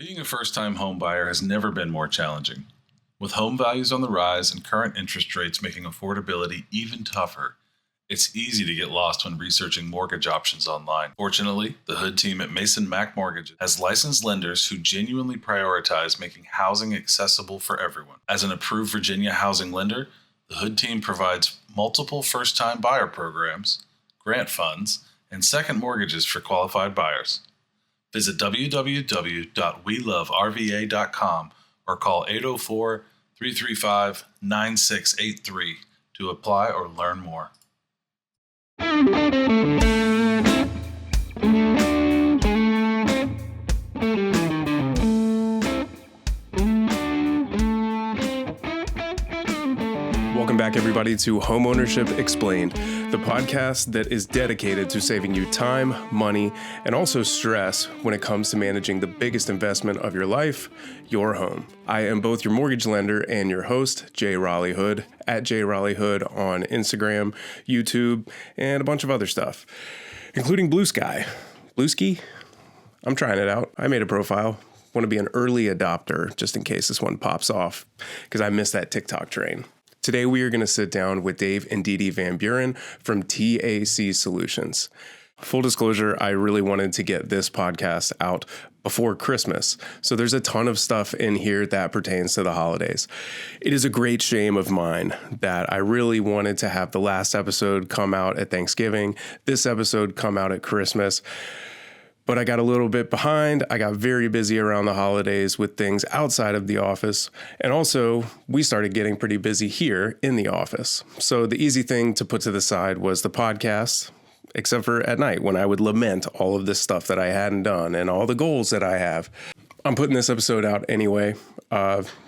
Being a first-time home buyer has never been more challenging. With home values on the rise and current interest rates making affordability even tougher, it's easy to get lost when researching mortgage options online. Fortunately, the Hood team at MasonMac Mortgage has licensed lenders who genuinely prioritize making housing accessible for everyone. As an approved Virginia housing lender, the Hood team provides multiple first-time buyer programs, grant funds, and second mortgages for qualified buyers. Visit www.weloverva.com or call 804-335-9683 to apply or learn more. Welcome back, everybody, to Homeownership Explained, the podcast that is dedicated to saving you time, money, and also stress when it comes to managing the biggest investment of your life, your home. I am both your mortgage lender and your host, Raleigh Hood, at Raleigh Hood on Instagram, YouTube, and a bunch of other stuff, including Blue Sky. Blue Ski? I'm trying it out. I made a profile. Want to be an early adopter just in case this one pops off, because I missed that TikTok train. Today, we are going to sit down with Dave and DeeDee Van Buren from TAC Solutions. Full disclosure, I really wanted to get this podcast out before Christmas, so there's a ton of stuff in here that pertains to the holidays. It is a great shame of mine that I really wanted to have the last episode come out at Thanksgiving, this episode come out at Christmas. But I got a little bit behind. I got very busy around the holidays with things outside of the office. And also, we started getting pretty busy here in the office. So the easy thing to put to the side was the podcast, except for at night when I would lament all of this stuff that I hadn't done and all the goals that I have. I'm putting this episode out anyway.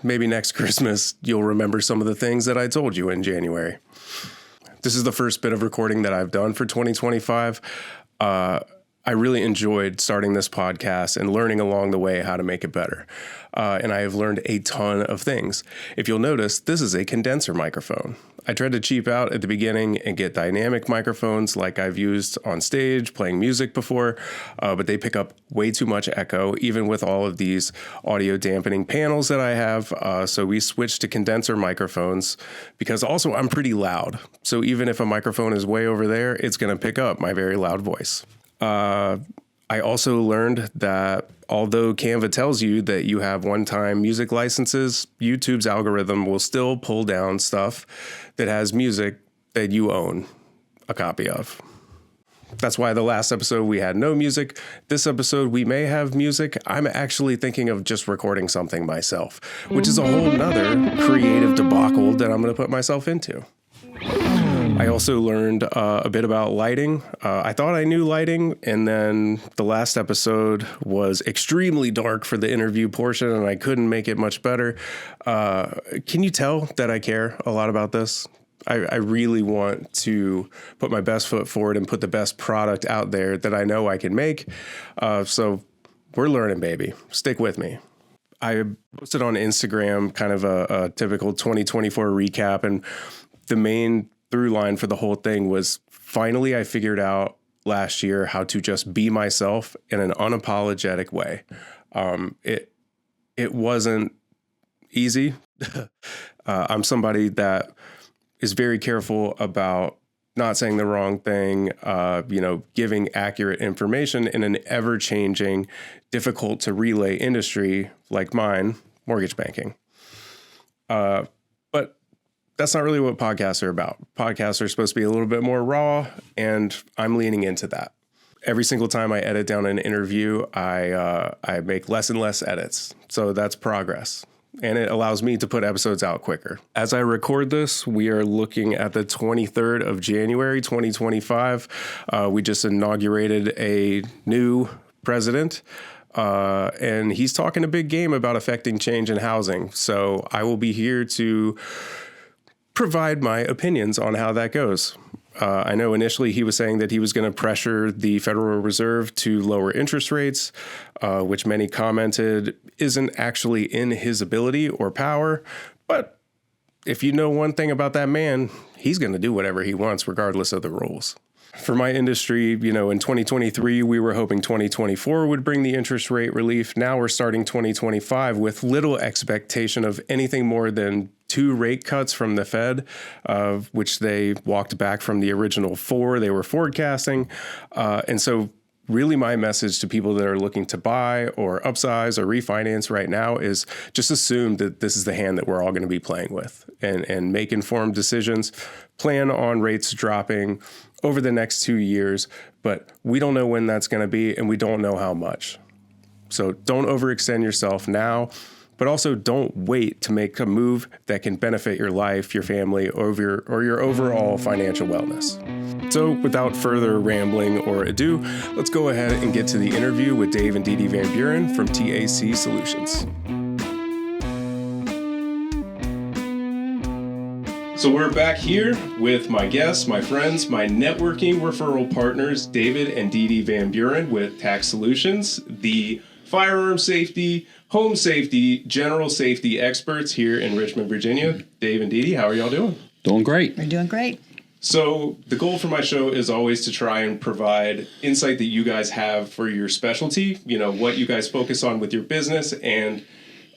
Maybe next Christmas, you'll remember some of the things that I told you in January. This is the first bit of recording that I've done for 2025. I really enjoyed starting this podcast and learning along the way how to make it better. And I have learned a ton of things. If you'll notice, this is a condenser microphone. I tried to cheap out at the beginning and get dynamic microphones like I've used on stage playing music before, but they pick up way too much echo, even with all of these audio dampening panels that I have. So we switched to condenser microphones because also I'm pretty loud. So even if a microphone is way over there, it's going to pick up my very loud voice. I also learned that although Canva tells you that you have one-time music licenses, YouTube's algorithm will still pull down stuff that has music that you own a copy of. That's why the last episode we had no music. This episode we may have music. I'm actually thinking of just recording something myself, which is a whole nother creative debacle that I'm going to put myself into. I also learned a bit about lighting. I thought I knew lighting, and then the last episode was extremely dark for the interview portion, and I couldn't make it much better. Can you tell that I care a lot about this? I really want to put my best foot forward and put the best product out there that I know I can make. So we're learning, baby. Stick with me. I posted on Instagram kind of a typical 2024 recap, and the main through line for the whole thing was finally I figured out last year how to just be myself in an unapologetic way. It wasn't easy. I'm somebody that is very careful about not saying the wrong thing, giving accurate information in an ever-changing, difficult to relay industry like mine, mortgage banking. But that's not really what podcasts are about. Podcasts are supposed to be a little bit more raw, and I'm leaning into that. Every single time I edit down an interview, I make less and less edits. So that's progress. And it allows me to put episodes out quicker. As I record this, we are looking at the 23rd of January, 2025. We just inaugurated a new president. And he's talking a big game about affecting change in housing. So I will be here to provide my opinions on how that goes. I know initially he was saying that he was going to pressure the Federal Reserve to lower interest rates, which many commented isn't actually in his ability or power, but if you know one thing about that man, he's going to do whatever he wants, regardless of the rules. For my industry, in 2023, we were hoping 2024 would bring the interest rate relief. Now we're starting 2025 with little expectation of anything more than 2 rate cuts from the Fed, which they walked back from the original 4 they were forecasting. And so really my message to people that are looking to buy or upsize or refinance right now is just assume that this is the hand that we're all going to be playing with, and make informed decisions. Plan on rates dropping over the next 2 years, but we don't know when that's going to be, and we don't know how much. So don't overextend yourself now, but also don't wait to make a move that can benefit your life, your family, or your overall financial wellness. So without further rambling or ado, let's go ahead and get to the interview with Dave and DeeDee Van Buren from TAC Solutions. So we're back here with my guests, my friends, my networking referral partners, David and DeeDee Van Buren with TAC Solutions, the firearm safety, home safety, general safety experts here in Richmond, Virginia. Dave and DeeDee, how are y'all doing? Doing great. We're doing great. So the goal for my show is always to try and provide insight that you guys have for your specialty, what you guys focus on with your business, and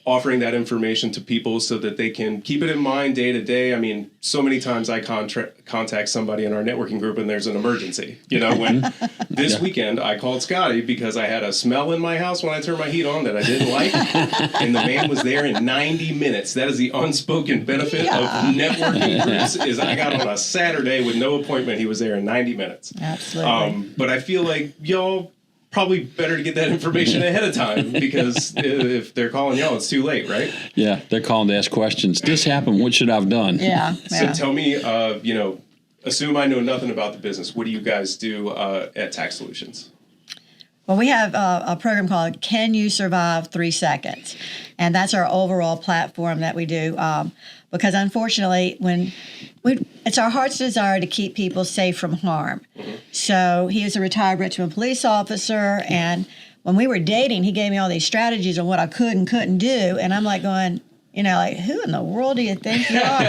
offering that information to people so that they can keep it in mind day to day. I mean, so many times I contact somebody in our networking group and there's an emergency. When this weekend I called Scotty because I had a smell in my house when I turned my heat on that I didn't like, and the man was there in 90 minutes. That is the unspoken benefit of networking groups, is I got on a Saturday with no appointment. He was there in 90 minutes. Absolutely. But I feel like y'all probably better to get that information ahead of time, because if they're calling y'all, it's too late, right? Yeah, they're calling to ask questions. This happened. What should I have done? Yeah. So tell me, assume I know nothing about the business. What do you guys do at TAC Solutions? Well, we have a program called Can You Survive 3 Seconds? And that's our overall platform that we do. Because unfortunately, it's our heart's desire to keep people safe from harm. Mm-hmm. So he is a retired Richmond police officer, and when we were dating, he gave me all these strategies on what I could and couldn't do, and I'm like going, who in the world do you think you are?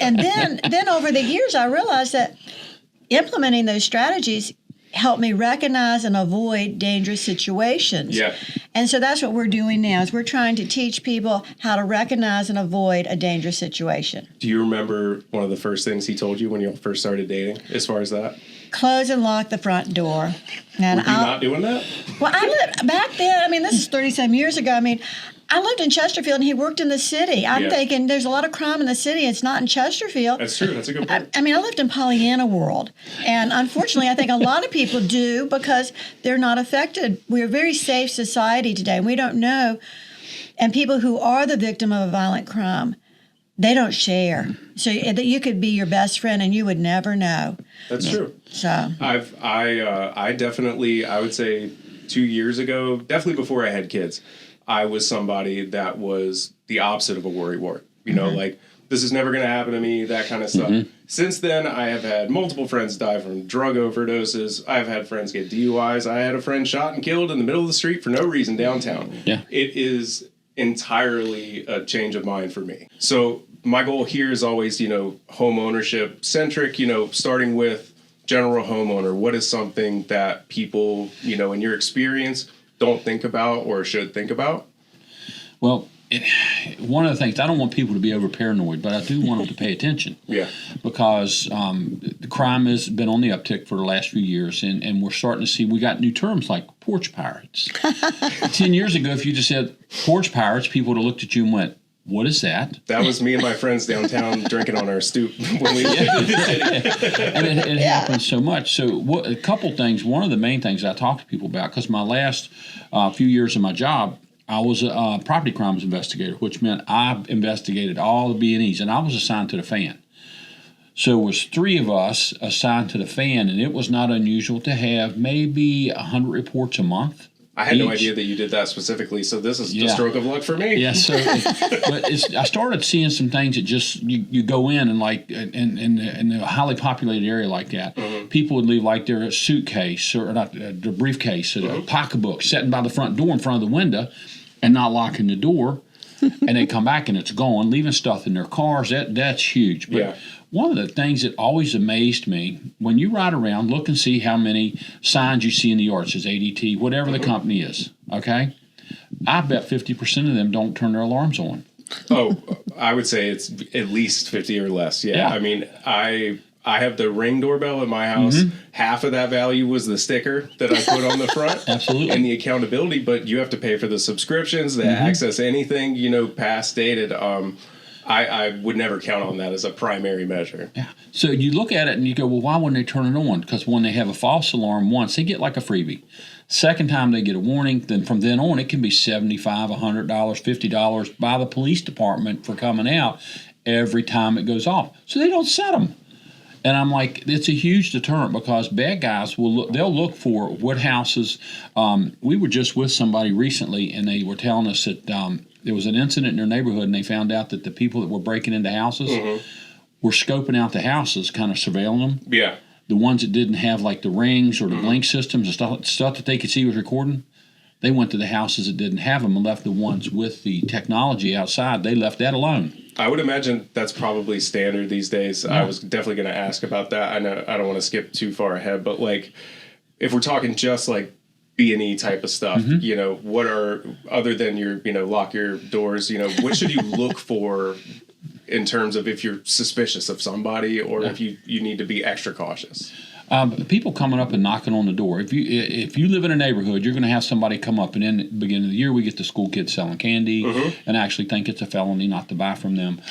and then over the years, I realized that implementing those strategies helped me recognize and avoid dangerous situations. Yeah. And so that's what we're doing now, is we're trying to teach people how to recognize and avoid a dangerous situation. Do you remember one of the first things he told you when you first started dating, as far as that? Close and lock the front door. And Were you not doing that? Well, I lived back then. This is 30-some years ago. I lived in Chesterfield, and he worked in the city. I'm thinking there's a lot of crime in the city. It's not in Chesterfield. That's true. That's a good point. I lived in Pollyanna world. And unfortunately, I think a lot of people do because they're not affected. We're a very safe society today, and we don't know. And people who are the victim of a violent crime, they don't share. So that you could be your best friend, and you would never know. That's true. So I definitely, I would say 2 years ago, definitely before I had kids, I was somebody that was the opposite of a worrywart. This is never going to happen to me, that kind of stuff. Mm-hmm. Since then, I have had multiple friends die from drug overdoses. I've had friends get DUIs. I had a friend shot and killed in the middle of the street for no reason downtown. Yeah. It is entirely a change of mind for me. So my goal here is always, home ownership centric, starting with general homeowner. What is something that people, in your experience, don't think about or should think about? Well, one of the things, I don't want people to be over paranoid, but I do want them to pay attention. Yeah. Because the crime has been on the uptick for the last few years, and we're starting to see, we got new terms like porch pirates. 10 years ago, if you just said porch pirates, people would have looked at you and went, what is that? That was me and my friends downtown drinking on our stoop when we lived in the city. And it happens so much. So a couple things. One of the main things I talk to people about, because my last few years of my job, I was a property crimes investigator, which meant I investigated all the B&Es, and I was assigned to the fan. So it was 3 of us assigned to the fan, and it was not unusual to have maybe 100 reports a month. I had no idea that you did that specifically, so this is a stroke of luck for me. Yeah, so I started seeing some things that just you go in and in a highly populated area like that, mm-hmm. people would leave like their suitcase or not their briefcase or their pocketbook sitting by the front door in front of the window and not locking the door. and they come back and it's gone, leaving stuff in their cars. That's huge. But one of the things that always amazed me, when you ride around, look and see how many signs you see in the yard. It says ADT, whatever the company is, okay? I bet 50% of them don't turn their alarms on. Oh, I would say it's at least 50 or less. Yeah. I mean, I have the Ring doorbell at my house. Half of that value was the sticker that I put on the front. Absolutely. And the accountability, but you have to pay for the subscriptions, the access anything, past dated. I would never count on that as a primary measure. Yeah. So you look at it and you go, well, why wouldn't they turn it on? Because when they have a false alarm once, they get like a freebie. Second time they get a warning, then from then on it can be $75, $100, $50 by the police department for coming out every time it goes off. So they don't set them. And I'm like, it's a huge deterrent because bad guys they'll look for what houses. We were just with somebody recently and they were telling us that there was an incident in their neighborhood and they found out that the people that were breaking into houses were scoping out the houses, kind of surveilling them. Yeah. The ones that didn't have like the rings or the blink systems and stuff that they could see was recording, they went to the houses that didn't have them and left the ones with the technology outside. They left that alone. I would imagine that's probably standard these days. I was definitely going to ask about that. I know I don't want to skip too far ahead, but like if we're talking just like B&E type of stuff, what are, other than your, lock your doors, what should you look for in terms of if you're suspicious of somebody or if you need to be extra cautious? People coming up and knocking on the door. If you live in a neighborhood, you're going to have somebody come up, and in the beginning of the year, we get the school kids selling candy, and I actually think it's a felony not to buy from them.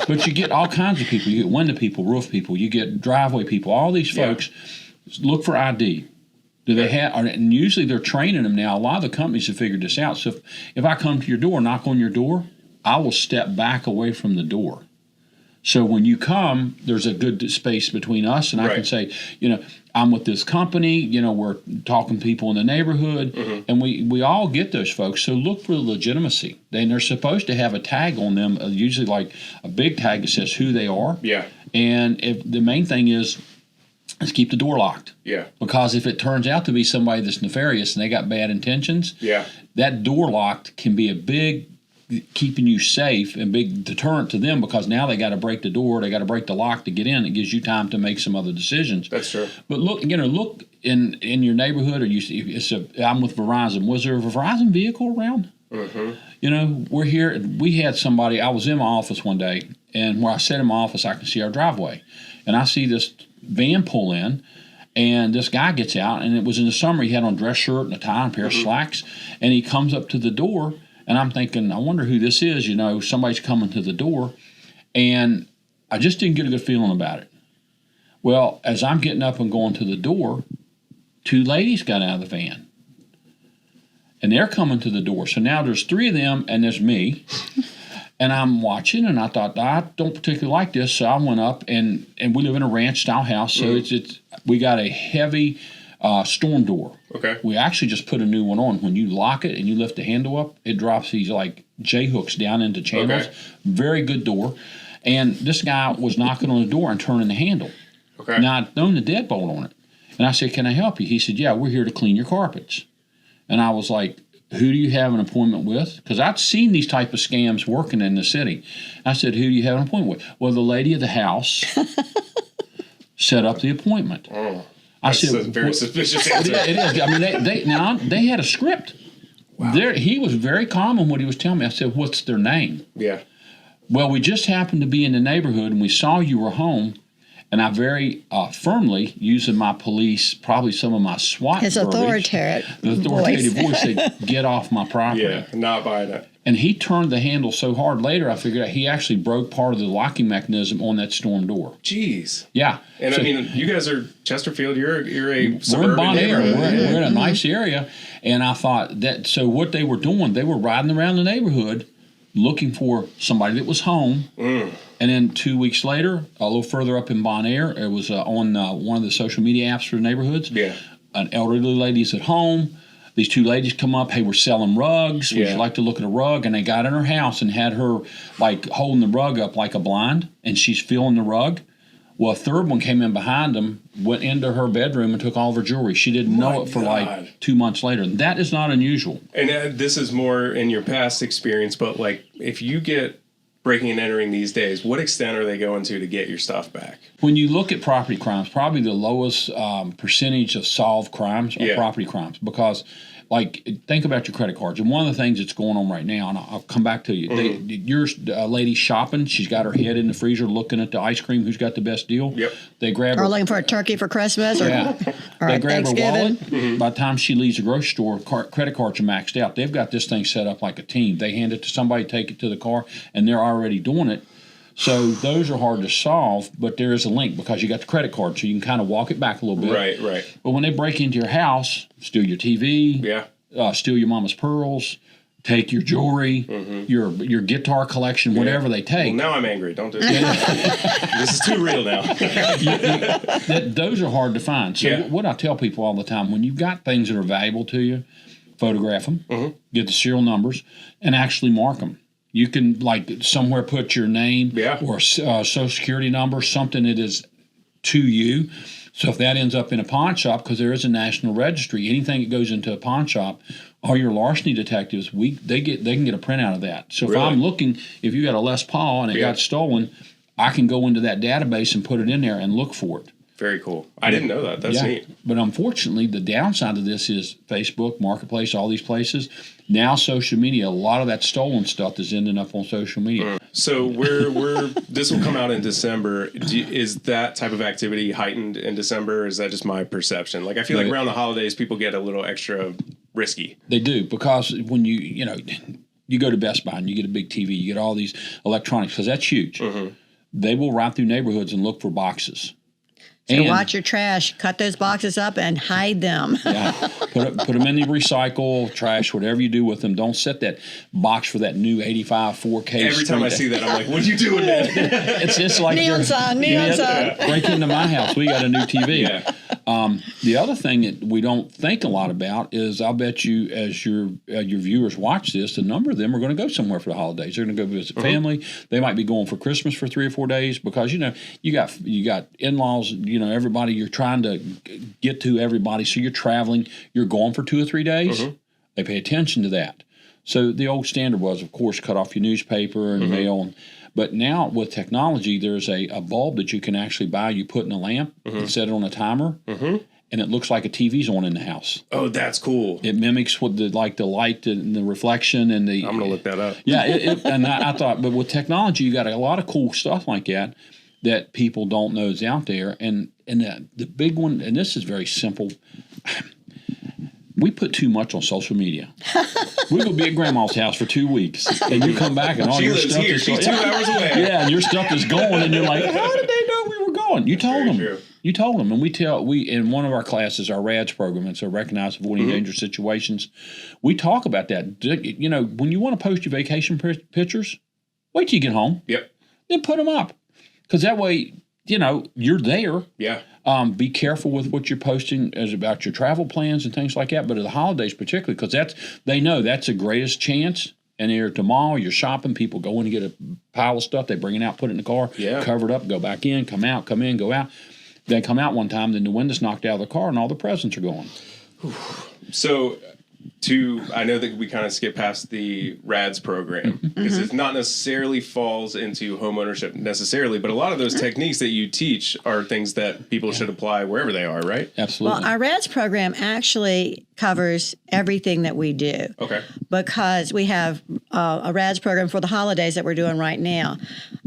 But you get all kinds of people. You get window people, roof people, you get driveway people. All these folks look for ID. Do they have? And usually they're training them now. A lot of the companies have figured this out. So if I come to your door, knock on your door, I will step back away from the door. So when you come, there's a good space between us, and I can say, I'm with this company, we're talking to people in the neighborhood, and we all get those folks. So look for legitimacy. They're supposed to have a tag on them, usually like a big tag that says who they are. Yeah. And if the main thing is keep the door locked. Yeah. Because if it turns out to be somebody that's nefarious and they got bad intentions, that door locked can be a big keeping you safe and big deterrent to them because now they got to break the door, they got to break the lock to get in. It gives you time to make some other decisions. That's true. But look in your neighborhood, or I'm with Verizon. Was there a Verizon vehicle around? We're here. We had somebody. I was in my office one day, and where I sat in my office, I can see our driveway, and I see this van pull in. And this guy gets out, and it was in the summer. He had on a dress shirt and a tie and a pair of slacks, and he comes up to the door. And I'm thinking, I wonder who this is. Somebody's coming to the door. And I just didn't get a good feeling about it. Well, as I'm getting up and going to the door, two ladies got out of the van. And they're coming to the door. So now there's three of them, and there's me. And I'm watching, and I thought, I don't particularly like this. So I went up, and we live in a ranch-style house. So we got a heavy storm door. Okay. We actually just put a new one on. When you lock it and you lift the handle up, it drops these like J-hooks down into channels. Okay. Very good door. And this guy was knocking on the door and turning the handle. Okay. Now I'd thrown the deadbolt on it. And I said, can I help you? He said, yeah, we're here to clean your carpets. And I was like, who do you have an appointment with? Because I'd seen these type of scams working in the city. I said, who do you have an appointment with? Well, the lady of the house set up the appointment. Oh. That's a very suspicious answer. It is. I mean, they had a script. Wow. He was very calm in what he was telling me. I said, what's their name? Yeah. Well, we just happened to be in the neighborhood, and we saw you were home, and I very firmly, using my police, probably some of my SWAT His authoritative voice said, get off my property. Yeah, not buying it. And he turned the handle so hard later, I figured out he actually broke part of the locking mechanism on that storm door. Jeez. Yeah. And so, you guys are Chesterfield. You're a suburban we're in Bon Air. neighborhood. We're in a nice area. And I thought that, so what they were doing, they were riding around the neighborhood looking for somebody that was home. And then 2 weeks later, a little further up in Bon Air, it was on one of the social media apps for neighborhoods. Yeah. An elderly lady's at home. These two ladies come up, hey, we're selling rugs. Would you like to look at a rug? And they got in her house and had her like holding the rug up like a blind, and she's feeling the rug. Well, a third one came in behind them, went into her bedroom and took all of her jewelry. She didn't know it for like 2 months later. That is not unusual. And this is more in your past experience, but like if you get breaking and entering these days, what extent are they going to get your stuff back? When you look at property crimes, probably the lowest percentage of solved crimes are property crimes, because like, think about your credit cards. And one of the things that's going on right now, and I'll come back to you, your lady shopping, she's got her head in the freezer looking at the ice cream, who's got the best deal. Yep. They grab her. Or looking for a turkey for Christmas. Or, they grab her wallet. By the time she leaves the grocery store, credit cards are maxed out. They've got this thing set up like a team. They hand it to somebody, take it to the car, and they're already doing it. So those are hard to solve, but there is a link because you got the credit card, so you can kind of walk it back a little bit. Right. But when they break into your house, steal your TV, steal your mama's pearls, take your jewelry, your guitar collection, whatever they take. Well, now I'm angry. Don't do that. This is too real now. Those are hard to find. So what I tell people all the time, when you've got things that are valuable to you, photograph them, get the serial numbers, and actually mark them. You can, like, somewhere put your name or social security number, something that is to you. So if that ends up in a pawn shop, because there is a national registry, anything that goes into a pawn shop, all your larceny detectives, they can get a printout of that. So if I'm looking, if you got a Les Paul and it got stolen, I can go into that database and put it in there and look for it. Very cool. I didn't know that. That's neat. But unfortunately, the downside of this is Facebook, Marketplace, all these places. Now social media, a lot of that stolen stuff is ending up on social media. So we're this will come out in December. Is that type of activity heightened in December, or is that just my perception? Like, I feel like around the holidays, people get a little extra risky. They do, because when you go to Best Buy and you get a big TV, you get all these electronics, because that's huge. They will ride through neighborhoods and look for boxes. So watch your trash. Cut those boxes up and hide them. Put them in the recycle, trash, whatever you do with them. Don't set that box for that new 85 4K. Every time I see that, I'm like, what are you doing, man? It's just like neon sign. Break into my house. We got a new TV. The other thing that we don't think a lot about is, I'll bet you, as your viewers watch this, a number of them are going to go somewhere for the holidays. They're going to go visit family. They might be going for Christmas for 3 or 4 days, because you got in-laws. Everybody, you're trying to get to everybody, so you're traveling. You're going for 2 or 3 days. They pay attention to that. So the old standard was, of course, cut off your newspaper and mail. But now with technology, there's a bulb that you can actually buy. You put in a lamp and set it on a timer, and it looks like a TV's on in the house. Oh, that's cool. It mimics what the light and the reflection and the. I'm gonna look that up. And I thought, but with technology, you got a lot of cool stuff like that people don't know is out there. And the big one, and this is very simple. We put too much on social media. We go be at grandma's house for 2 weeks, and you come back and all your stuff is She's 2 hours away. and your stuff is going, and you're like, how did they know we were going? You told them. True. You told them. And we in one of our classes, our RADS program, it's a Recognize Avoiding Dangerous Situations. We talk about that. When you want to post your vacation pictures, wait till you get home. Then put them up, because that way, you're there. Be careful with what you're posting as about your travel plans and things like that. But at the holidays particularly, because they know that's the greatest chance. And you're at the mall, you're shopping, people go in and get a pile of stuff, they bring it out, put it in the car, cover it up, go back in, come out, come in, go out. They come out one time, then the window's knocked out of the car and all the presents are gone. So I know that we kind of skip past the RADS program, because it's not necessarily falls into homeownership necessarily, but a lot of those techniques that you teach are things that people should apply wherever they are, right? Absolutely. Well, our RADS program actually covers everything that we do. Okay. Because we have a RADS program for the holidays that we're doing right now.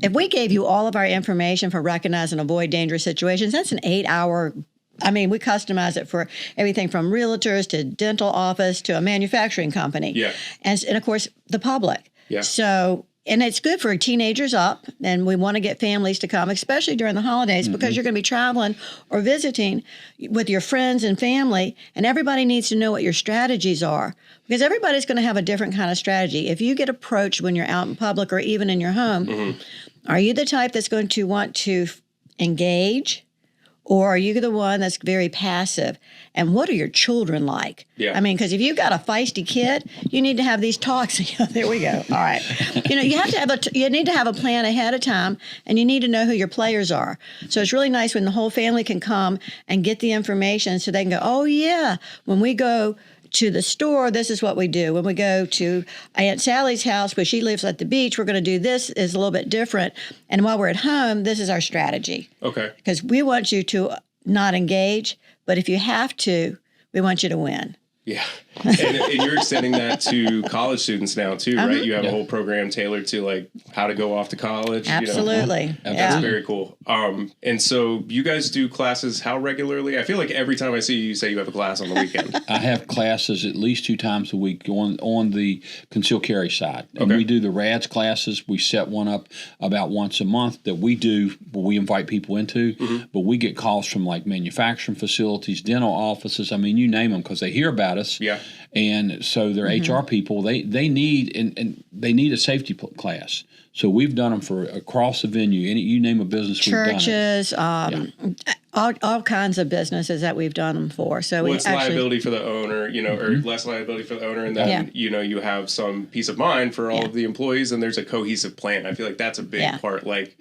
If we gave you all of our information for recognize and avoid dangerous situations, that's an 8-hour. We customize it for everything from realtors to dental office to a manufacturing company. And of course, the public. So, and it's good for teenagers up, and we want to get families to come, especially during the holidays, because you're going to be traveling or visiting with your friends and family, and everybody needs to know what your strategies are, because everybody's going to have a different kind of strategy. If you get approached when you're out in public or even in your home, are you the type that's going to want to engage? Or are you the one that's very passive? And what are your children like? Yeah. I mean, because if you've got a feisty kid, you need to have these talks. There we go. All right. You have to have you need to have a plan ahead of time, and you need to know who your players are. So it's really nice when the whole family can come and get the information so they can go, oh, yeah, when we go to the store, this is what we do. When we go to Aunt Sally's house, where she lives at the beach, we're going to do this is a little bit different. And while we're at home, this is our strategy. Okay. Because we want you to not engage, but if you have to, we want you to win. Yeah. And you're extending that to college students now too, right? You have a whole program tailored to like how to go off to college. Absolutely. You know? That's very cool. And so you guys do classes how regularly? I feel like every time I see you, you say you have a class on the weekend. I have classes at least 2 times a week on the concealed carry side. And we do the RADS classes. We set one up about once a month that we do, we invite people into, but we get calls from like manufacturing facilities, dental offices. I mean, you name them, because they hear about us. Yeah. And so they're HR people. They need and they need a safety class. So we've done them for across the venue. You name a business, churches, we've done it. all kinds of businesses that we've done them for. So what's liability for the owner, or less liability for the owner, and then you have some peace of mind for all of the employees, and there's a cohesive plan. I feel like that's a big part. Like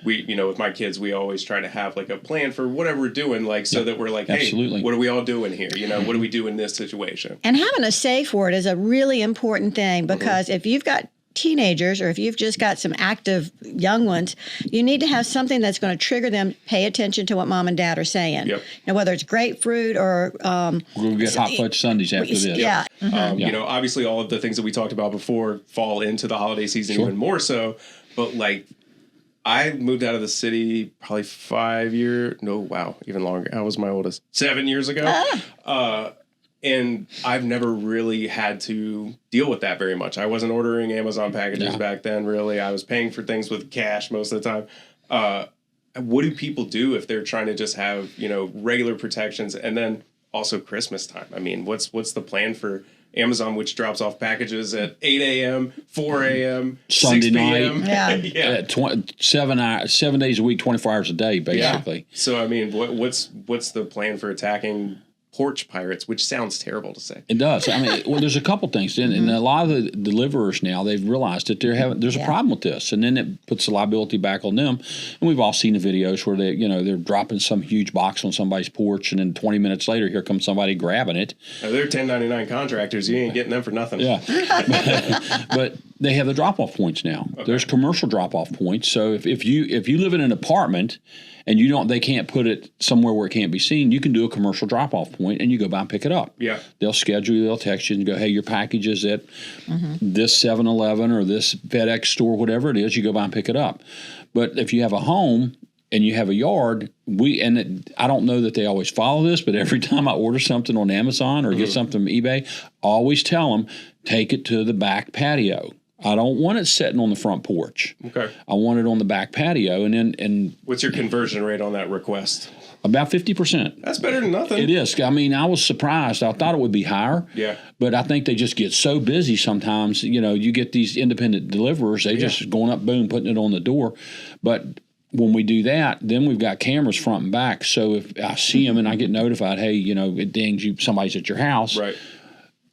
we, with my kids, we always try to have like a plan for whatever we're doing, like so that we're like, hey, what are we all doing here? What do we do in this situation? And having a safe word is a really important thing, because if you've got teenagers, or if you've just got some active young ones, you need to have something that's going to trigger them. Pay attention to what mom and dad are saying. Yep. Whether it's grapefruit or we'll get hot fudge sundaes after this. Yeah. Obviously all of the things that we talked about before fall into the holiday season even more so. But like, I moved out of the city probably even longer. I was my oldest 7 years ago. And I've never really had to deal with that very much. I wasn't ordering Amazon packages back then, really. I was paying for things with cash most of the time. What do people do if they're trying to just have, regular protections? And then also Christmas time. I mean, what's the plan for Amazon, which drops off packages at 8 a.m., 4 a.m., Sunday 6 p.m. night. 7 days a week, 24 hours a day, basically. Yeah. So, I mean, what's the plan for attacking porch pirates, which sounds terrible to say? It does. I mean, there's a couple things, and a lot of the deliverers now, they've realized that there's a problem with this, and then it puts the liability back on them. And we've all seen the videos where they're dropping some huge box on somebody's porch, and then 20 minutes later, here comes somebody grabbing it. Now, they're 1099 contractors. You ain't getting them for nothing. Yeah, but they have the drop-off points now. Okay. There's commercial drop-off points. So if you live in an apartment and they can't put it somewhere where it can't be seen, you can do a commercial drop-off point and you go by and pick it up. Yeah. They'll schedule you, they'll text you and go, hey, your package is at this 7-Eleven or this FedEx store, whatever it is, you go by and pick it up. But if you have a home and you have a yard, I don't know that they always follow this, but every time I order something on Amazon or get something from eBay, I always tell them, take it to the back patio. I don't want it sitting on the front porch. Okay. I want it on the back patio. And what's your conversion rate on that request? About 50%. That's better than nothing. It is. I mean, I was surprised. I thought it would be higher. Yeah. But I think they just get so busy sometimes. You get these independent deliverers. They just going up, boom, putting it on the door. But when we do that, then we've got cameras front and back. So if I see them and I get notified, hey, it dings you, somebody's at your house. Right.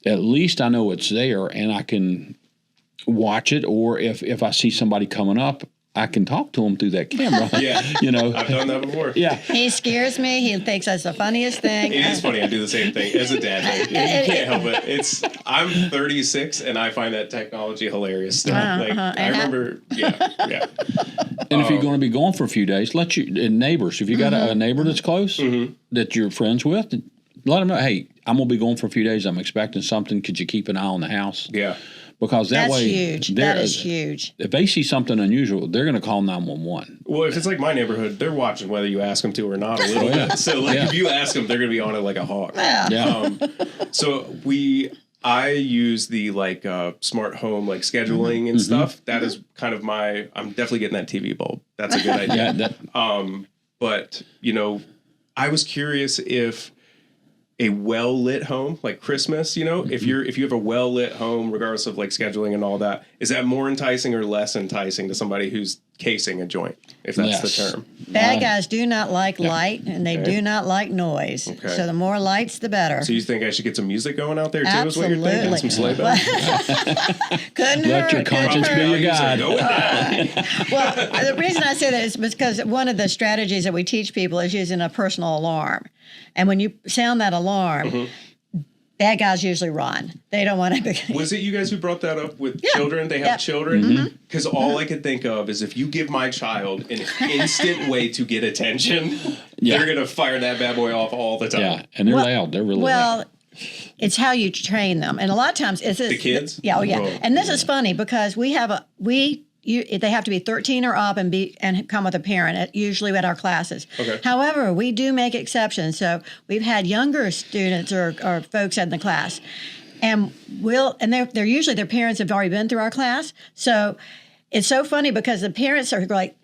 At least I know it's there and I can watch it, or if I see somebody coming up, I can talk to them through that camera. Yeah. I've done that before. Yeah. He scares me. He thinks that's the funniest thing. It is funny. I do the same thing as a dad. You can't help it. I'm 36 and I find that technology hilarious still. I remember, yeah. And if you're going to be gone for a few days, neighbors, if you got a neighbor that's close that you're friends with, let them know, hey, I'm going to be gone for a few days. I'm expecting something. Could you keep an eye on the house? Yeah. Because that's huge. That is huge. If they see something unusual, they're going to call 911. Well, if it's like my neighborhood, they're watching whether you ask them to or not a little bit. So if you ask them, they're going to be on it like a hawk. Yeah. So I use the smart home scheduling and stuff. That is kind of I'm definitely getting that TV bulb. That's a good idea. But I was curious if a well-lit home like Christmas, if you have a well-lit home, regardless of scheduling and all that, is that more enticing or less enticing to somebody who's casing a joint, if that's the Yes. term. Bad guys do not like light, and they do not like noise. Okay. So the more lights, the better. So you think I should get some music going out there too? Is what you're thinking? Absolutely. Some sleigh bells? Couldn't Let hurt. your couldn't conscience hurt. be your guide. Go with that. Well, the reason I say that is because one of the strategies that we teach people is using a personal alarm. And when you sound that alarm, bad guys usually run. They don't want to be. Was it you guys who brought that up with children? They have Yep. children? Because all I could think of is if you give my child an instant way to get attention, they're going to fire that bad boy off all the time. Yeah, and they're loud. They're really loud. It's how you train them. And a lot of times it's The kids? Yeah, oh yeah. Oh. And this is funny because they have to be 13 or up and come with a parent, usually at our classes. Okay. However, we do make exceptions. So we've had younger students or folks in the class, and they're usually their parents have already been through our class. So it's so funny because the parents are like,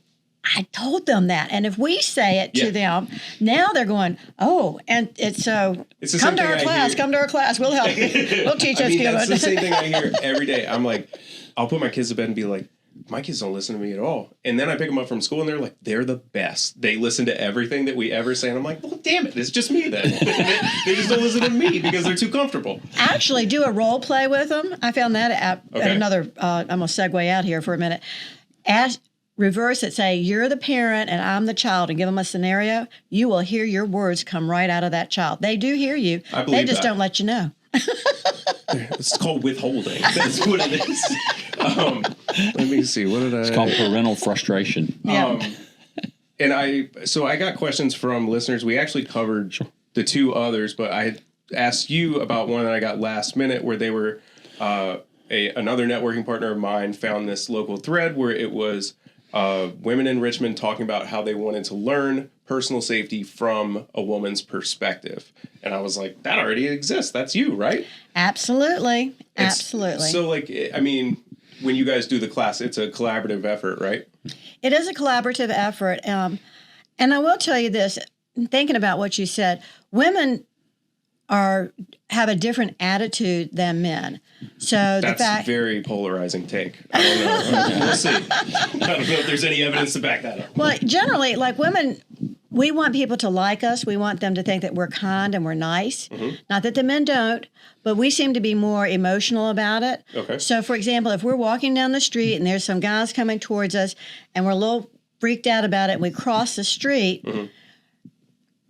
I told them that. And if we say it to them, now they're going, oh, and it's so, It's the come same to thing our I class, hear. come to our class, we'll help you. We'll teach us That's the good. same thing I hear every day. I'm like, I'll put my kids to bed and be like, my kids don't listen to me at all. And then I pick them up from school and they're like, they're the best. They listen to everything that we ever say. And I'm like, well, damn it, it's just me then. They just don't listen to me because they're too comfortable. Actually, do a role play with them. I found that at another, I'm going to segue out here for a minute. Reverse it, say, you're the parent and I'm the child, and give them a scenario. You will hear your words come right out of that child. They do hear you. I believe They just that. don't let you know. It's called withholding. That's what it is. Let me see. What did I... It's called parental frustration. Yeah. And I got questions from listeners. We actually covered the two others, but I asked you about one that I got last minute where they were, another networking partner of mine found this local thread where it was women in Richmond talking about how they wanted to learn personal safety from a woman's perspective. And I was like, that already exists. That's you, right? Absolutely. Absolutely. So, like, I mean, when you guys do the class, it's a collaborative effort, right? It is a collaborative effort. And I will tell you this, thinking about what you said, women have a different attitude than men. So That's a very polarizing take. I don't know. We'll see. I don't know if there's any evidence to back that up. Well, generally, like women, we want people to like us. We want them to think that we're kind and we're nice. Not that the men don't, but we seem to be more emotional about it. Okay. So, for example, if we're walking down the street and there's some guys coming towards us and we're a little freaked out about it and we cross the street,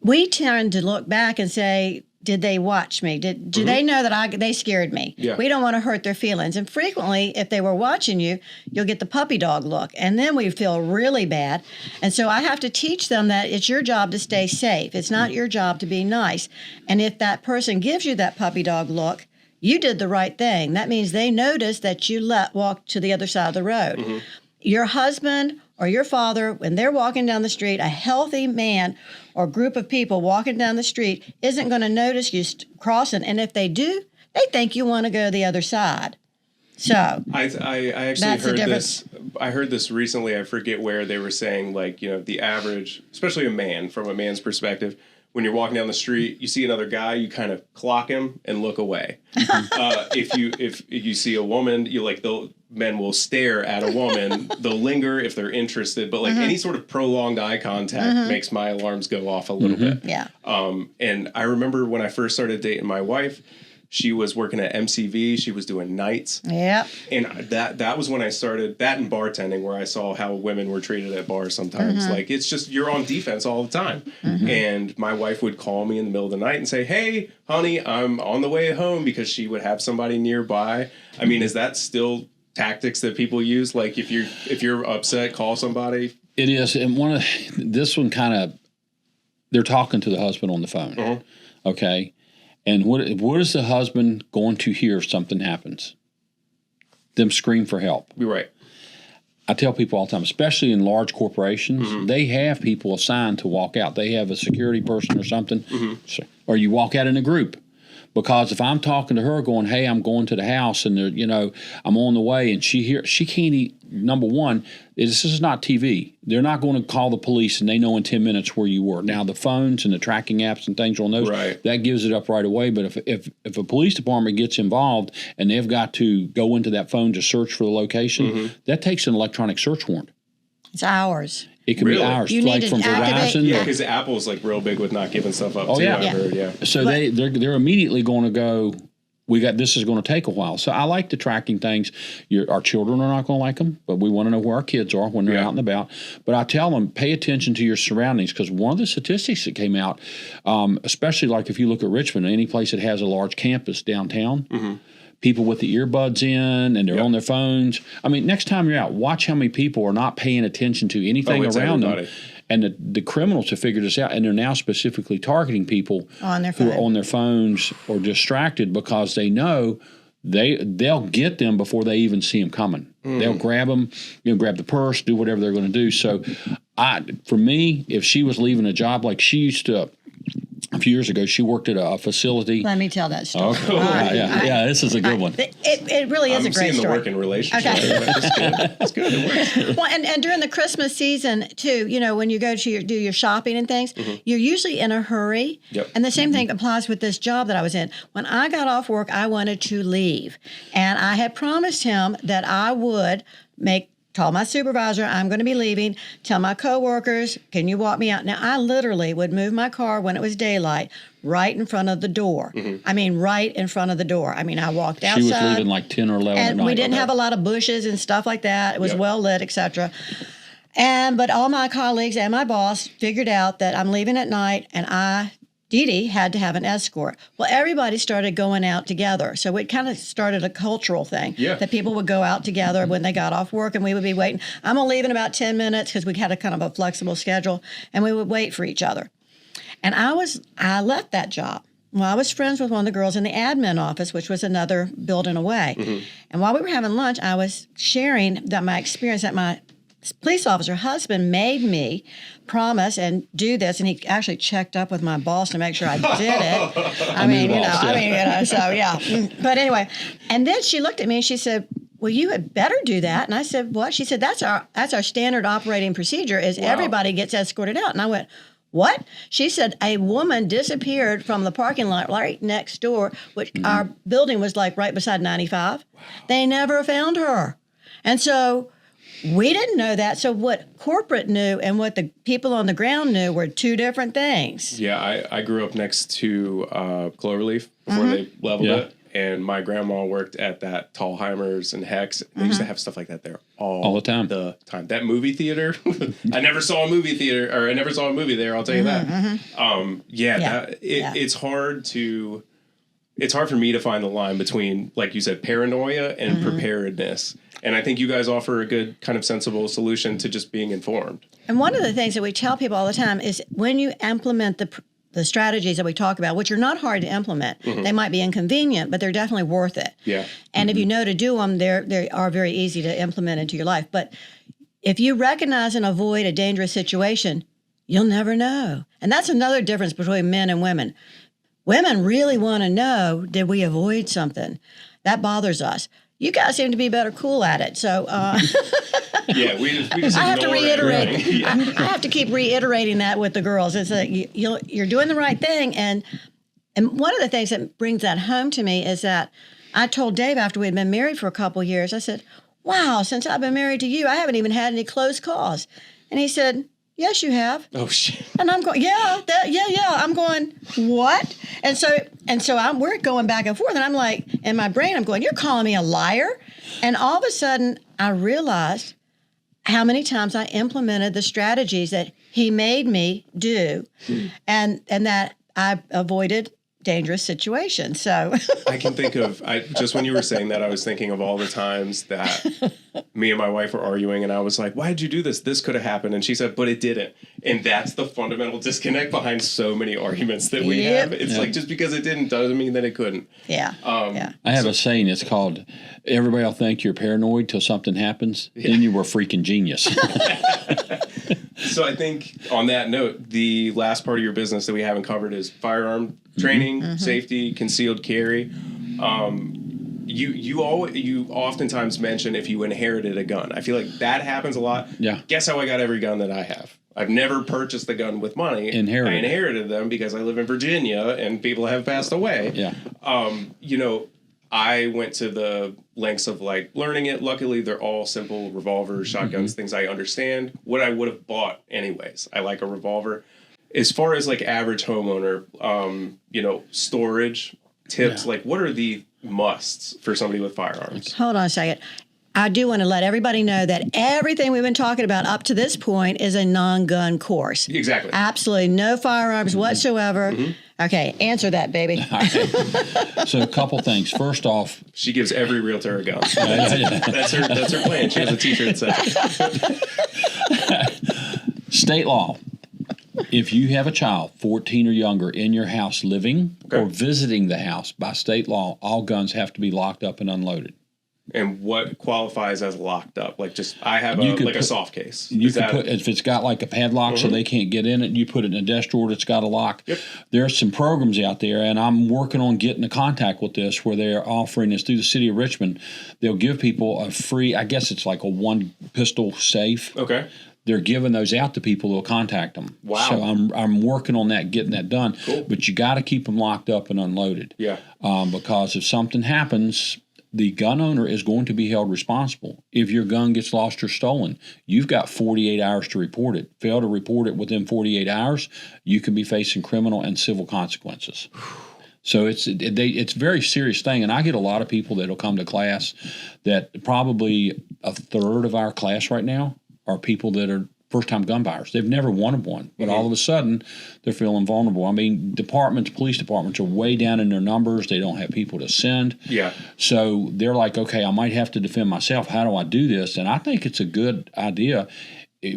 we tend to look back and say, did they watch me? Do they know that they scared me? Yeah. We don't want to hurt their feelings. And frequently, if they were watching you, you'll get the puppy dog look. And then we feel really bad. And so I have to teach them that it's your job to stay safe. It's not your job to be nice. And if that person gives you that puppy dog look, you did the right thing. That means they noticed that you walk to the other side of the road. Your husband or your father, when they're walking down the street, a healthy man or group of people walking down the street isn't going to notice you crossing. And if they do, they think you want to go the other side. So I actually that's the heard difference. this. I heard this recently. I forget where they were saying, like, you know, the average, especially a man, from a man's perspective, when you're walking down the street, you see another guy, you kind of clock him and look away. If you see a woman, men will stare at a woman. They'll linger if they're interested, but like any sort of prolonged eye contact makes my alarms go off a little bit. Yeah. And I remember when I first started dating my wife, she was working at MCV. She was doing nights. Yep. And that was when I started that in bartending, where I saw how women were treated at bars sometimes. Like, it's just, you're on defense all the time. And my wife would call me in the middle of the night and say, hey, honey, I'm on the way home, because she would have somebody nearby. I mean, is that still tactics that people use? Like, if you're upset, call somebody? It is. And this one kind of, they're talking to the husband on the phone. Okay. And what is the husband going to hear if something happens? Them scream for help. You're right. I tell people all the time, especially in large corporations, they have people assigned to walk out. They have a security person or something, or you walk out in a group. Because if I'm talking to her going, hey, I'm going to the house and, I'm on the way, and she can't number one, this is not TV. They're not going to call the police and they know in 10 minutes where you were. Now, the phones and the tracking apps and things on those, that gives it up right away. But if a police department gets involved and they've got to go into that phone to search for the location, that takes an electronic search warrant. It's hours. It can be hours. You like need to from activate- Verizon. Yeah, because Apple's like real big with not giving stuff up too. yeah. I've heard, yeah. So they're immediately going to go, this is going to take a while. So I like the tracking things. Our children are not going to like them, but we want to know where our kids are when they're out and about. But I tell them, pay attention to your surroundings, because one of the statistics that came out, especially like if you look at Richmond, any place that has a large campus downtown, people with the earbuds in and they're on their phones. I mean, next time you're out, watch how many people are not paying attention to anything around them. And the criminals have figured this out, and they're now specifically targeting people who are on their phones or distracted, because they know they'll get them before they even see them coming. They'll grab them, grab the purse, do whatever they're going to do. So, for me, if she was leaving a job like she used to. A few years ago, she worked at a facility. Let me tell that story. Okay. Yeah, this is a good one. It really is a great story. I'm seeing the working relationship. Okay. It's good. It's good. It works. Well, and during the Christmas season, too, when you go to do your shopping and things, you're usually in a hurry. Yep. And the same thing applies with this job that I was in. When I got off work, I wanted to leave. And I had promised him that I would told my supervisor, I'm going to be leaving. Tell my coworkers, can you walk me out? Now, I literally would move my car when it was daylight right in front of the door. I mean, right in front of the door. I mean, I walked outside. She was leaving like 10 or 11 and at night. we didn't have a lot of bushes and stuff like that. It was well lit, etc. But all my colleagues and my boss figured out that I'm leaving at night, and DeeDee had to have an escort. Well, everybody started going out together. So it kind of started a cultural thing that people would go out together when they got off work, and we would be waiting. I'm going to leave in about 10 minutes because we had a kind of a flexible schedule, and we would wait for each other. And I left that job. Well, I was friends with one of the girls in the admin office, which was another building away. And while we were having lunch, I was sharing my experience that my police officer husband made me promise and do this, and he actually checked up with my boss to make sure I did it. So yeah. But anyway, and then she looked at me and she said, well, you had better do that. And I said, what? She said, that's our standard operating procedure is everybody gets escorted out. And I went, what? She said, a woman disappeared from the parking lot right next door, which our building was like right beside 95. Wow. They never found her. And so we didn't know that. So what corporate knew and what the people on the ground knew were two different things. Yeah, I grew up next to Cloverleaf before they leveled it. And my grandma worked at that Tallheimers and Hex. They used to have stuff like that there all the time. That movie theater, I never saw a movie theater, or I never saw a movie there. I'll tell you that. It's hard to. It's hard for me to find the line between, like you said, paranoia and preparedness. And I think you guys offer a good kind of sensible solution to just being informed. And one of the things that we tell people all the time is when you implement the strategies that we talk about, which are not hard to implement, they might be inconvenient, but they're definitely worth it. Yeah. And if you know to do them, they are very easy to implement into your life. But if you recognize and avoid a dangerous situation, you'll never know. And that's another difference between men and women. Women really want to know, did we avoid something? That bothers us. You guys seem to be better cool at it. So we just I have to reiterate. Right? I have to keep reiterating that with the girls. It's that you're doing the right thing. And one of the things that brings that home to me is that I told Dave after we had been married for a couple of years, I said, wow, since I've been married to you, I haven't even had any close calls. And he said, yes, you have. Oh, shit. And I'm going, yeah. I'm going, what? And so we're going back and forth. And I'm like, in my brain, I'm going, you're calling me a liar? And all of a sudden, I realized how many times I implemented the strategies that he made me do, and that I avoided dangerous situations. So I can think of, just when you were saying that, I was thinking of all the times that me and my wife were arguing, and I was like, why did you do this? This could have happened. And she said, but it didn't. And that's the fundamental disconnect behind so many arguments that we have. It's like, just because it didn't doesn't mean that it couldn't. Yeah. I have a saying, it's called, everybody will think you're paranoid till something happens. Then you were a freaking genius. So I think on that note, the last part of your business that we haven't covered is firearm training, safety, concealed carry. You oftentimes mention if you inherited a gun. I feel like that happens a lot. Yeah. Guess how I got every gun that I have? I've never purchased the gun with money. I inherited them because I live in Virginia and people have passed away. Yeah. I went to the lengths of like learning it. Luckily, they're all simple revolvers, shotguns, things I understand. What I would have bought anyways. I like a revolver. As far as like average homeowner, storage tips, like what are the musts for somebody with firearms? Hold on a second. I do want to let everybody know that everything we've been talking about up to this point is a non-gun course. Exactly. Absolutely no firearms whatsoever. Okay, answer that, baby. So a couple things. First off, she gives every realtor a gun. That's her plan. She has a T-shirt that says state law. If you have a child 14 or younger in your house living or visiting the house, by state law, all guns have to be locked up and unloaded. And what qualifies as locked up? Like I have a soft case. You could put, if it's got like a padlock so they can't get in it, you put it in a desk drawer that's got a lock. Yep. There's some programs out there, and I'm working on getting in contact with this, where they're offering this through the city of Richmond. They'll give people a free, I guess it's like a 1-pistol safe. Okay. They're giving those out to people who'll contact them. Wow. So I'm working on that, getting that done. Cool. But you got to keep them locked up and unloaded. Yeah. Because if something happens, the gun owner is going to be held responsible. If your gun gets lost or stolen, you've got 48 hours to report it. Fail to report it within 48 hours, you could be facing criminal and civil consequences. So it's a very serious thing. And I get a lot of people that will come to class that probably a third of our class right now are people that are first-time gun buyers. They've never wanted one, but all of a sudden, they're feeling vulnerable. I mean, police departments are way down in their numbers. They don't have people to send. Yeah. So they're like, okay, I might have to defend myself. How do I do this? And I think it's a good idea.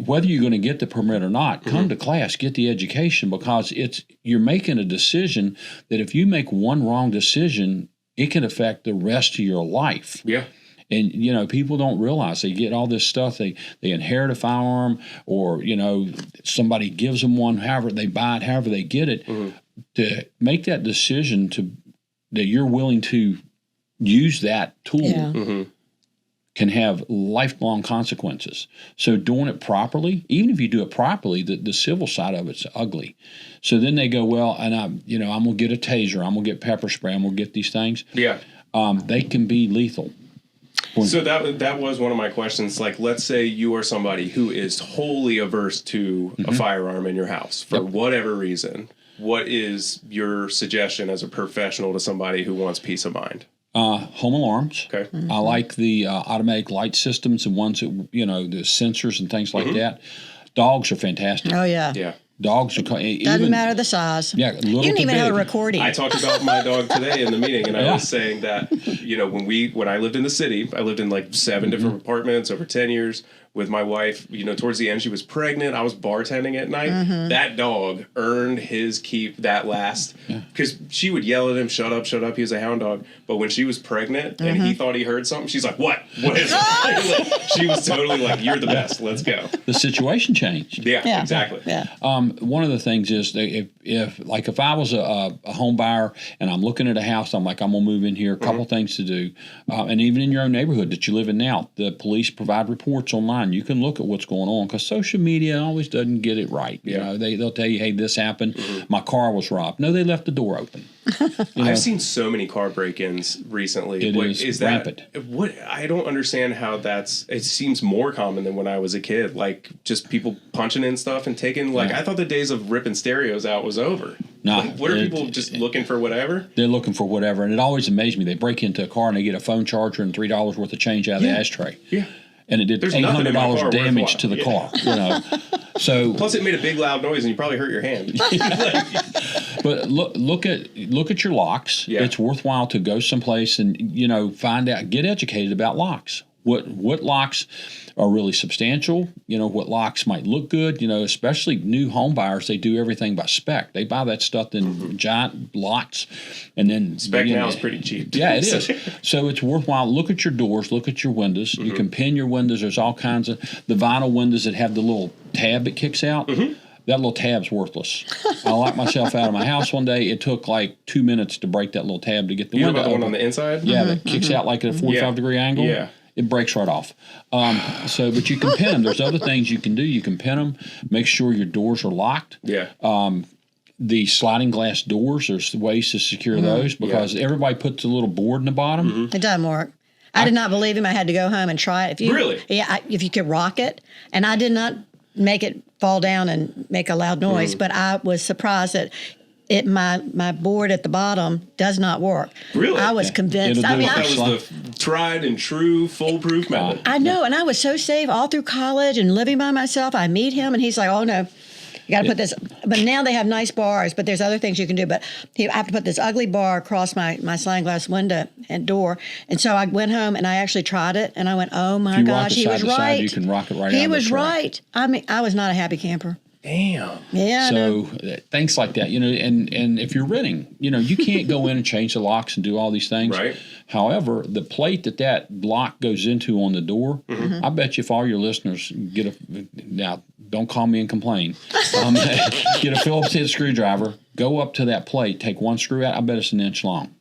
Whether you're going to get the permit or not, come to class, get the education, because you're making a decision that if you make one wrong decision, it can affect the rest of your life. Yeah. And, people don't realize they get all this stuff. They inherit a firearm, or, somebody gives them one, however they buy it, however they get it. To make that decision that you're willing to use that tool can have lifelong consequences. So doing it properly, even if you do it properly, the civil side of it's ugly. So then they go, well, and I'm going to get a taser, I'm going to get pepper spray, I'm going to get these things. Yeah. They can be lethal. So that was one of my questions. Like, let's say you are somebody who is wholly averse to a firearm in your house for whatever reason. What is your suggestion as a professional to somebody who wants peace of mind? Home alarms. Okay. I like the automatic light systems and ones that, the sensors and things like that. Dogs are fantastic. Oh, yeah. Yeah. Dogs are doesn't matter the size. Yeah, you didn't even have a recording. I talked about my dog today in the meeting, and I was saying that when I lived in the city, I lived in like 7 different apartments over 10 years with my wife. Towards the end, she was pregnant. I was bartending at night. That dog earned his keep that last, because she would yell at him, "Shut up, shut up." He was a hound dog. But when she was pregnant and he thought he heard something, she's like, "What? What is it?" She was totally like, "You're the best. Let's go." The situation changed. Yeah, exactly. Yeah. One of the things is that if I was a home buyer and I'm looking at a house, I'm like, I'm gonna move in here. A couple things to do, and even in your own neighborhood that you live in now, the police provide reports online. You can look at what's going on, because social media always doesn't get it right. They'll tell you, hey, this happened. My car was robbed. No, they left the door open. I've seen so many car break-ins recently. Is rampant. What I don't understand how it seems more common than when I was a kid. Like, just people punching in stuff and taking, I thought the days of ripping stereos out was over. Nah, what are people just looking for whatever? They're looking for whatever, and it always amazed me. They break into a car and they get a phone charger and $3 worth of change out of the ashtray. Yeah. And it did $800 damage to the car. So plus it made a big loud noise and you probably hurt your hand. But look at your locks. Yeah. It's worthwhile to go someplace and find out, get educated about locks. What locks are really substantial, what locks might look good, especially new home buyers, they do everything by spec. They buy that stuff in giant lots, and then spec now is pretty cheap. Yeah, it is. So it's worthwhile. Look at your doors, look at your windows. You can pin your windows. There's all kinds of the vinyl windows that have the little tab that kicks out. That little tab's worthless. I locked myself out of my house one day. It took like 2 minutes to break that little tab to get the window open. You know about the one on the inside? Yeah, that kicks out like at a 45-degree angle. Yeah. It breaks right off. But you can pin them. There's other things you can do. You can pin them. Make sure your doors are locked. Yeah. the sliding glass doors, there's ways to secure those because everybody puts a little board in the bottom. It doesn't work. I did not believe him. I had to go home and try it. If you, Really? Yeah, if you could rock it. And I did not make it fall down and make a loud noise, but I was surprised that my board at the bottom does not work. Really? I was convinced. I mean, That was the tried and true foolproof method. I know, and I was so safe all through college and living by myself. I meet him, and he's like, "Oh no, you got to put this." But now they have nice bars, but there's other things you can do. But I have to put this ugly bar across my sliding glass window and door. And so I went home and I actually tried it, and I went, "Oh my gosh, he was right." You can rock it right. He was right. I mean, I was not a happy camper. Damn. Yeah. So things like that, and if you're renting, you can't go in and change the locks and do all these things. Right. However, the plate that block goes into on the door, I bet you if all your listeners now don't call me and complain, get a Phillips head screwdriver, go up to that plate, take one screw out. I bet it's an inch long.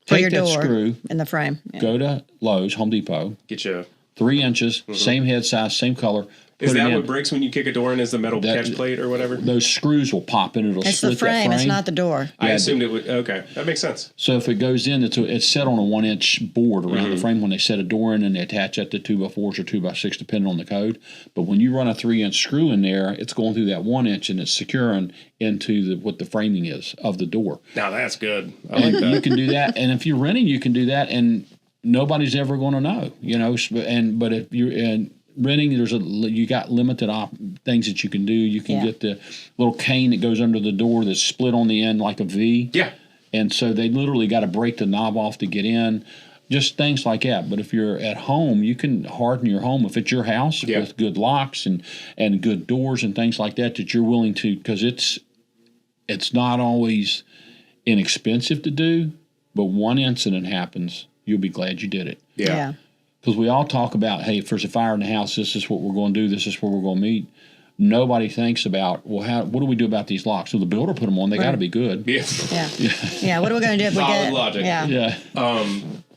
For Take your that door screw in the frame. Yeah. Go to Lowe's, Home Depot, Get you. 3 inches, same head size, same color. Is put it that in. what breaks when you kick a door in? Is the metal catch plate or whatever? Those screws will pop in. It'll It's split the frame. that frame. It's not the door. I assumed it would. Okay, that makes sense. So if it goes in, it's set on a 1-inch board around the frame when they set a door in, and they attach that to 2x4s or 2x6 depending on the code. But when you run a 3-inch screw in there, it's going through that 1 inch and it's securing into what the framing is of the door. Now that's good. I And like that. you can do that, and if you're renting, you can do that, and nobody's ever going to know. But if you're renting, you got limited things that you can do. You can get the little cane that goes under the door that's split on the end like a V. Yeah. And so they literally got to break the knob off to get in. Just things like that. But if you're at home, you can harden your home if it's your house with good locks and good doors and things like that you're willing to, because it's not always inexpensive to do, but one incident happens, you'll be glad you did it. Yeah. Because we all talk about, hey, if there's a fire in the house, this is what we're going to do. This is where we're going to meet. Nobody thinks about, well, what do we do about these locks? So the builder put them on. They got to be good. Yeah. Yeah. What are we going to do if we Solid get logic. Yeah.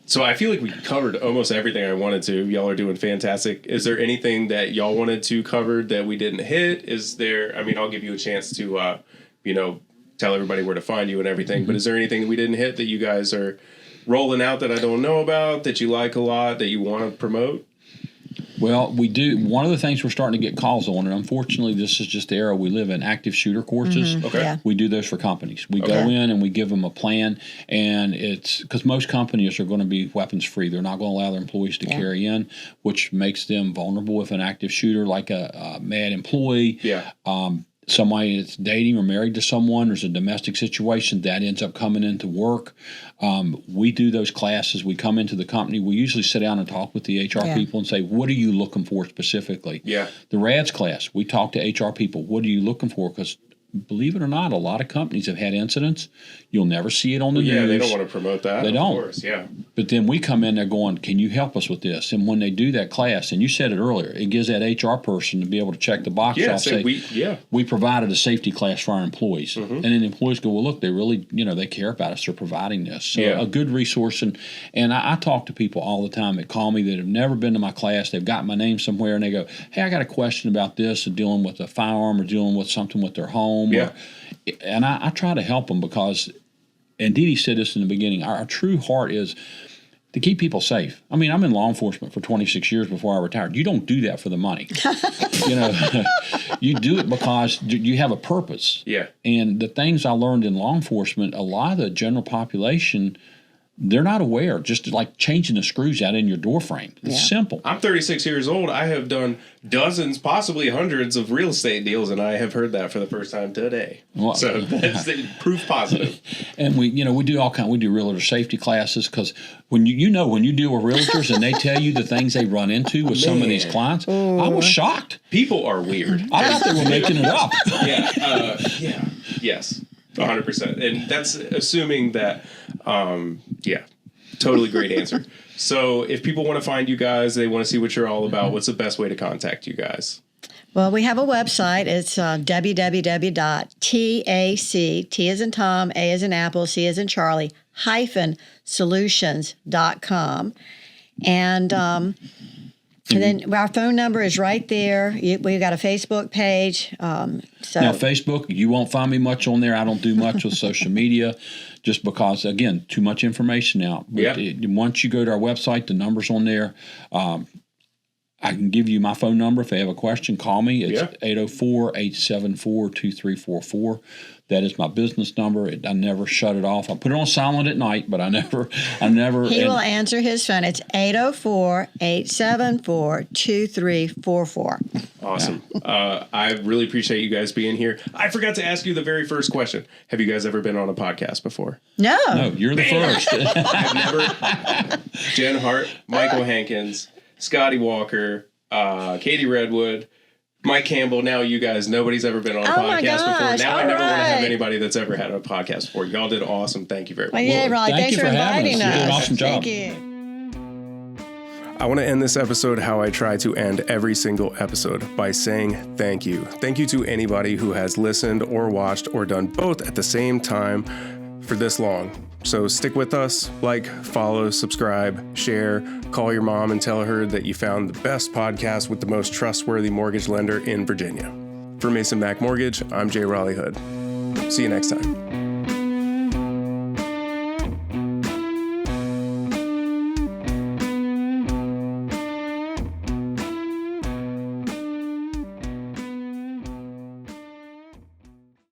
So I feel like we covered almost everything I wanted to. Y'all are doing fantastic. Is there anything that y'all wanted to cover that we didn't hit? Is there? I mean, I'll give you a chance to, tell everybody where to find you and everything. But is there anything that we didn't hit that you guys are rolling out that I don't know about, that you like a lot, that you want to promote? Well, we do. One of the things we're starting to get calls on, and unfortunately, this is just the era we live in, active shooter courses. Okay. Yeah. We do those for companies. We go in and we give them a plan, and it's because most companies are going to be weapons free. They're not going to allow their employees to carry in, which makes them vulnerable if an active shooter, like a mad employee. Yeah. Somebody that's dating or married to someone, there's a domestic situation that ends up coming into work. We do those classes. We come into the company. We usually sit down and talk with the HR people and say, what are you looking for specifically? Yeah. The RADS class, we talk to HR people. What are you looking for? Because believe it or not, a lot of companies have had incidents. You'll never see it on the news. Yeah, they don't want to promote that. They don't. Of course, yeah. But then we come in there going, can you help us with this? And when they do that class, and you said it earlier, it gives that HR person to be able to check the box off, say, we provided a safety class for our employees. And then the employees go, well, look, they really, they care about us. They're providing this. So a good resource. And I talk to people all the time that call me that have never been to my class. They've got my name somewhere, and they go, hey, I got a question about this, or dealing with a firearm or dealing with something with their home. Yeah. And I try to help them because, and DeeDee said this in the beginning, our true heart is to keep people safe. I mean, I'm in law enforcement for 26 years before I retired. You don't do that for the money. You do it because you have a purpose. Yeah. And the things I learned in law enforcement, a lot of the general population, they're not aware, just like changing the screws out in your door frame. It's simple. I'm 36 years old. I have done dozens, possibly hundreds of real estate deals, and I have heard that for the first time today. Well, so that's proof positive. And we do all kind. We do realtor safety classes because when you deal with realtors and they tell you the things they run into with some of these clients, I was shocked. People are weird. I thought they were making it up. Yes. 100%. And that's assuming that, totally great answer. So if people want to find you guys, they want to see what you're all about, what's the best way to contact you guys? Well, we have a website. It's www.TAC, T as in Tom, A as in Apple, C as in Charlie, -solutions.com. And And then our phone number is right there. We've got a Facebook page. So Now, Facebook, you won't find me much on there. I don't do much with social media just because, again, too much information out. But once you go to our website, the number's on there. I can give you my phone number. If you have a question, call me. It's 804-874-2344. That is my business number. I never shut it off. I put it on silent at night, but I never. He will answer his phone. It's 804-874-2344. Awesome. I really appreciate you guys being here. I forgot to ask you the very first question. Have you guys ever been on a podcast before? No. No, you're the first. I've never. Jen Hart, Michael Hankins, Scotty Walker, Katie Redwood, Mike Campbell. Now you guys, nobody's ever been on a podcast before. Now I never want to have anybody that's ever had a podcast before. Y'all did awesome. Thank you very much. Well, yeah, Raleigh, thanks for inviting us. You did an awesome job. Thank you. I want to end this episode how I try to end every single episode, by saying thank you. Thank you to anybody who has listened or watched or done both at the same time for this long. So stick with us, like, follow, subscribe, share, call your mom and tell her that you found the best podcast with the most trustworthy mortgage lender in Virginia. For MasonMac Mortgage, I'm Jay Raleigh Hood. See you next time.